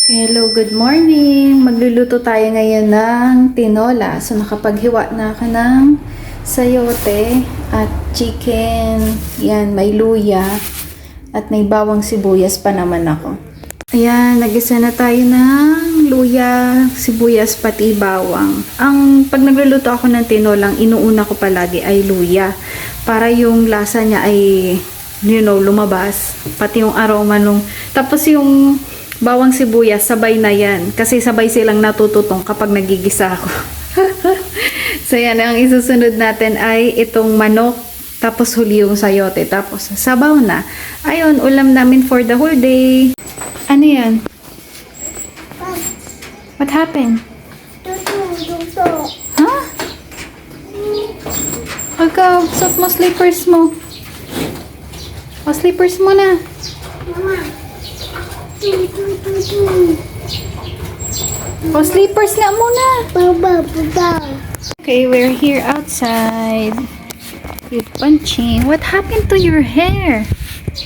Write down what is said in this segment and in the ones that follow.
Hello, good morning! Magluluto tayo ngayon ng tinola. So, nakapaghiwa na ako ng sayote at chicken. Yan, may luya. At may bawang sibuyas pa naman ako. Ayan, nagisa na tayo ng luya, sibuyas, pati bawang. Pag nagluluto ako ng tinolang, inuuna ko palagi ay luya. Para yung lasa niya ay, lumabas. Pati yung aroma nung... Tapos yung bawang sibuyas, sabay na yan. Kasi sabay silang natututong kapag nagigisa ako. So yan, ang isusunod natin ay itong manok. Tapos huli yung sayote. Tapos sabaw na. Ayun, ulam namin for the whole day. Ano yan? What happened? Ha? Ikaw, suot mo slippers mo. O, slippers mo na. Mama. O, slippers nga muna. Baba. Okay, we're here outside. You're punching. What happened to your hair?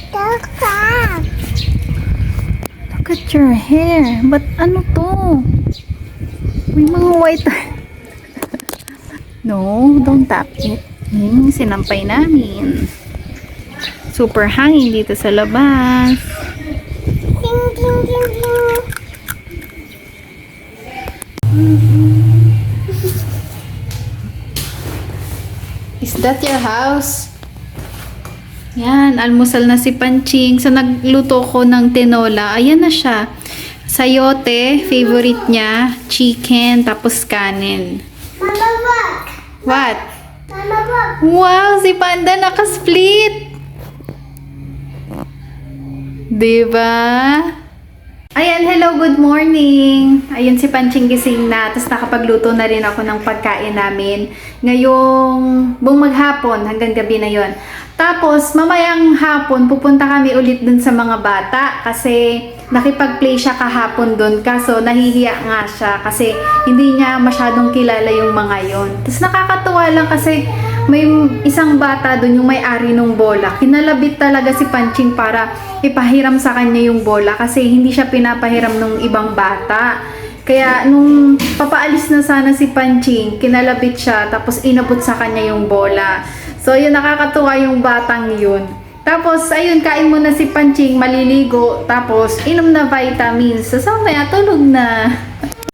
Kaka. Look at your hair. But ano to? May mga white. No, don't tap it. Sinampay namin. Super hangin dito sa labas. Ting. Is that your house? Yan, almusal na si Panching. So, nagluto ko ng tinola. Ayan na siya. Sayote, favorite niya. Chicken, tapos kanin. Mama, look. What? Mama, look. Wow, si Panda naka-split. Diba? Ayan, hello, good morning. Ayun si Panching gising na. Tapos nakapagluto na rin ako ng pagkain namin. Ngayong buong maghapon hanggang gabi na yon. Tapos mamayang hapon pupunta kami ulit dun sa mga bata. Kasi nakipag-play siya kahapon dun. Kaso nahihiya nga siya. Kasi hindi niya masyadong kilala yung mga yon. Tapos nakakatuwa lang kasi may isang bata dun yung may-ari ng bola. Kinalabit talaga si Panching para ipahiram sa kanya yung bola kasi hindi siya pinapahiram ng ibang bata. Kaya nung papaalis na sana si Panching, kinalabit siya tapos inabot sa kanya yung bola. So yun, nakakatuwa yung batang yun. Tapos ayun, kain muna si Panching, maliligo, tapos inom na vitamins. So mamaya tulog na.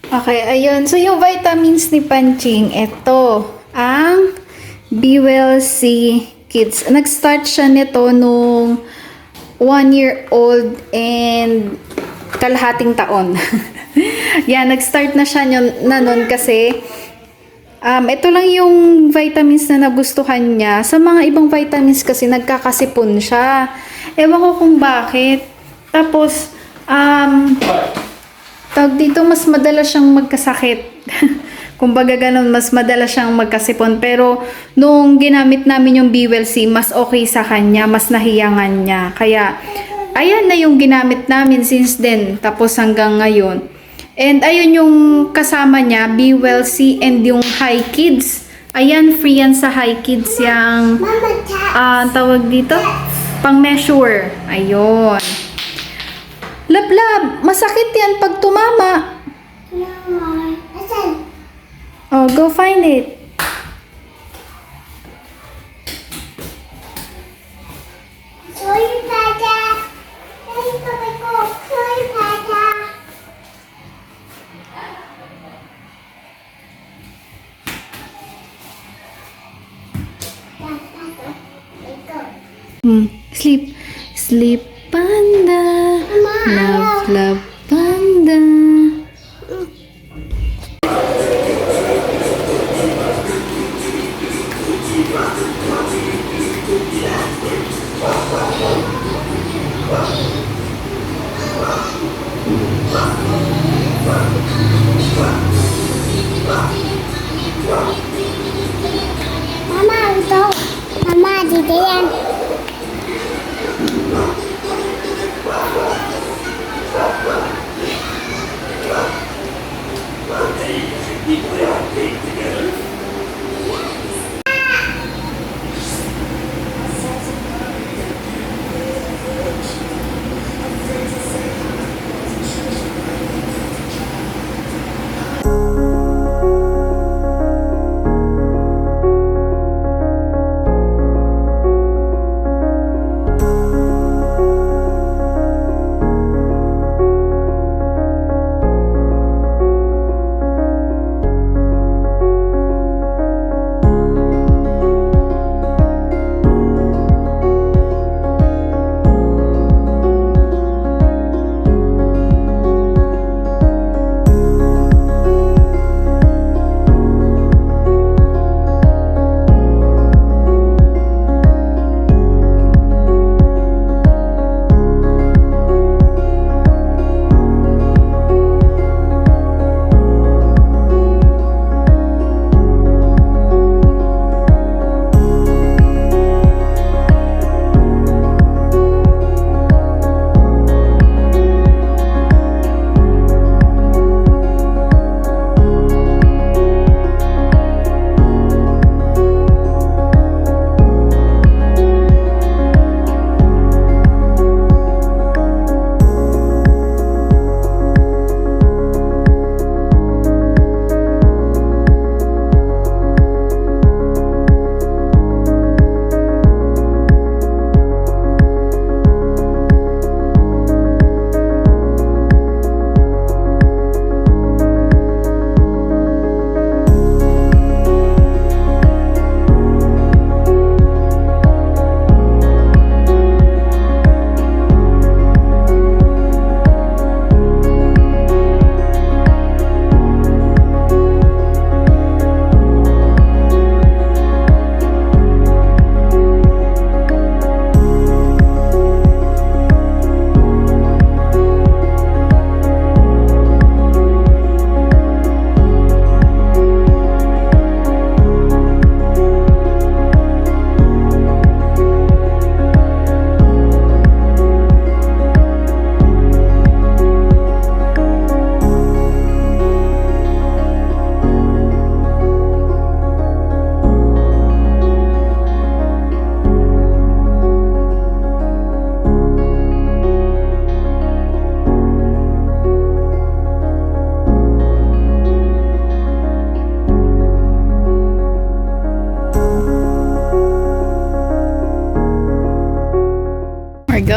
Okay, ayun. So yung vitamins ni Panching, ito ang Be Well C Kids. Nag-start siya nito nung 1-year-old and kalahating taon. Yan, nag-start na siya na nun kasi ito lang yung vitamins na nagustuhan niya. Sa mga ibang vitamins kasi nagkakasipon siya. Ewan ko kung bakit. Tapos, tawag dito, mas madalas siyang magkasakit. Kumbaga ganun, mas madalas siyang magkasipon. Pero, nung ginamit namin yung Be Well C, mas okay sa kanya, mas nahiyangan niya. Kaya, ayan na yung ginamit namin since then, tapos hanggang ngayon. And ayun yung kasama niya, Be Well C and yung Hi Kids. Ayan, free yan sa Hi Kids yung, tawag dito, pang measure. Ayun. Lablab, masakit yan pag tumama. Oh, go find it. Sorry, Papa. Sorry, Papa ko. Sorry, Papa. Sleep. Sleep, panda. Love, love, panda. Mama, ito. Mama, dito yan.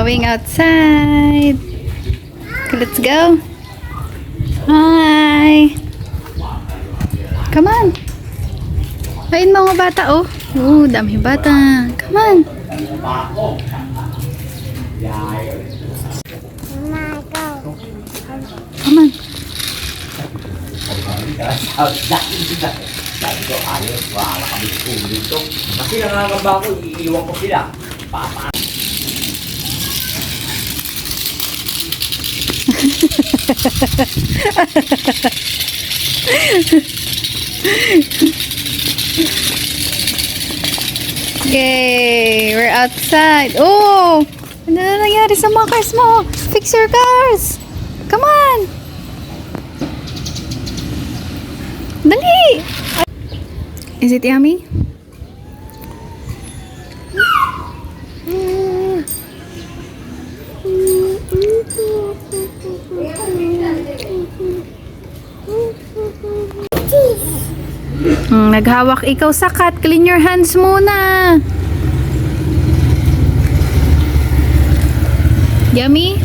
going outside. Okay, let's go. Hi. Come on. Ayun mga bata, oh. Dami bata. Come on. Mama, go. Come on. Sabi ko, ayos, wala kami dito. Kasi nangangamba ko, iiwan ko sila. Papa. Okay, we're outside. Oh! Ano na nangyari sa mga cars mo? Fix your cars! Come on! Dali! Is it yummy? Naghawak ikaw sa cat. Clean your hands muna. Yummy?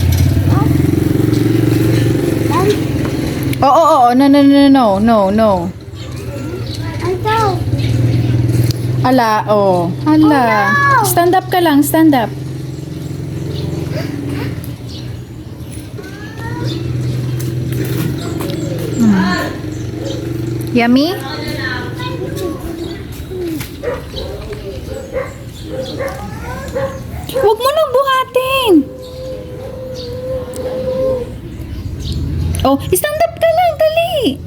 Oh. No. Ito. Ala, oh. Ala. Oh, no. Stand up ka lang, stand up. Yummy? Huwag mo nang buhatin. Oh, stand up ka lang, dali.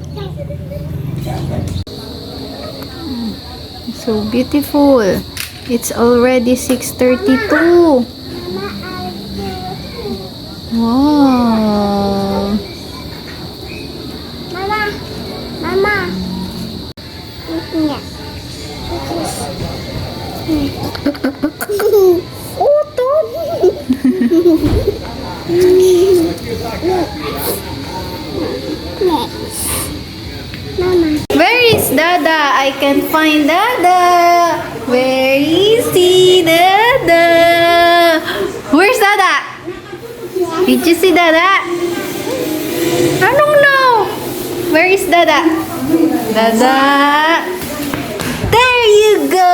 So beautiful. It's already 6:32. Wow. Mama. Yeah. Utol. Mama. Where is Dada? I can't find Dada. Where is he, Dada? Where's Dada? Did you see Dada? I don't know. Where is Dada? Dada. There you go.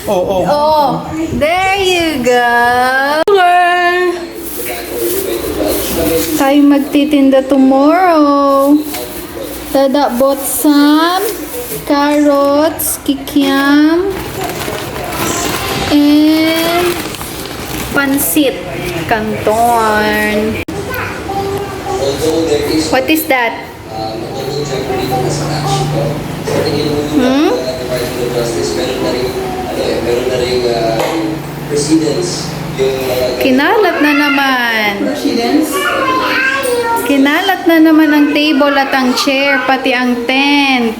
Oh, there you go. Tayo magtitinda tomorrow. Dada bought some carrots, kikiam, and pansit canton. What is that? Kinalat na naman. Kinalat na naman ang table at ang chair, pati ang tent.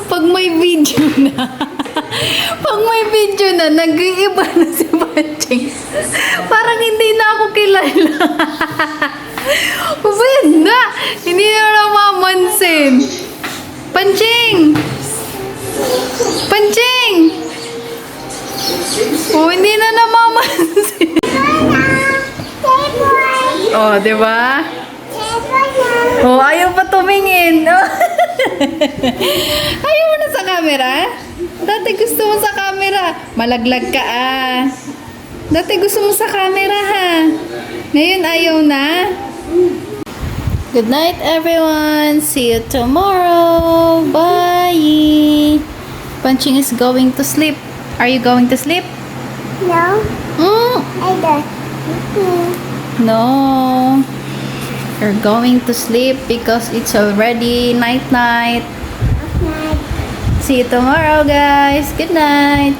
Pag may video na, nag-iiba na si Panching. Parang hindi na ako kilala. Pwede na, hindi na namamansin. Panching! Panching! Oh, hindi na namamansin. Oh, di ba? Oh, ayaw pa tumingin. Ayaw mo na sa camera? Dati gusto mo sa camera. Malaglag ka ah. Dati gusto mo sa camera ha. Ngayon ayaw na. Good night everyone. See you tomorrow. Bye. Panching is going to sleep. Are you going to sleep? No. I don't. No. You're going to sleep because it's already night. Night. See you tomorrow, guys. Good night.